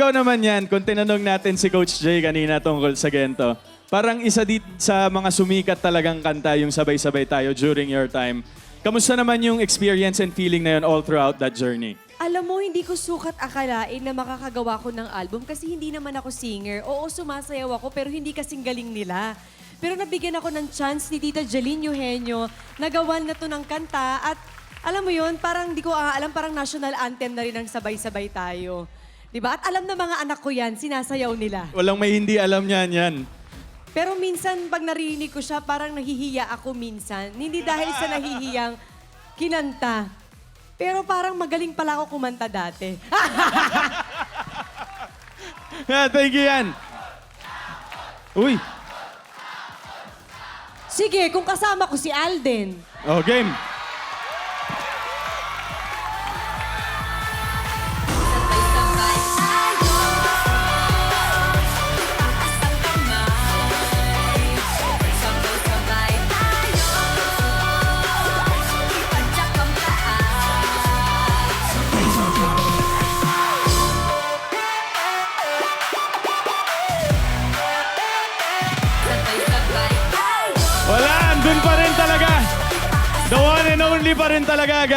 ikaw naman yan, kung tinanong natin si Coach Jay kanina tungkol sa Gento, parang isa sa mga sumikat talagang kanta yung sabay-sabay tayo during your time. Kamusta naman yung experience and feeling na yun all throughout that journey? Alam mo, hindi ko sukat akalain na makakagawa ko ng album kasi hindi naman ako singer. Oo, sumasayaw ako pero hindi kasing galing nila. Pero nabigyan ako ng chance ni Tita Jeline Eugenio na gawan na to ng kanta at alam mo yun, parang di ko alam, parang national anthem na rin ang sabay-sabay tayo. Diba? At alam na mga anak ko yan, sinasayaw nila. Walang may hindi alam niyan yan. Pero minsan, pag narinig ko siya, parang nahihiya ako minsan. Hindi dahil sa nahihiyang kinanta. Pero parang magaling pala ako kumanta dati. Thank you yan. Uy. Sige, kung kasama ko si Alden. Oh, game. Wala, andun pa rin talaga. The one and only pa rin talaga.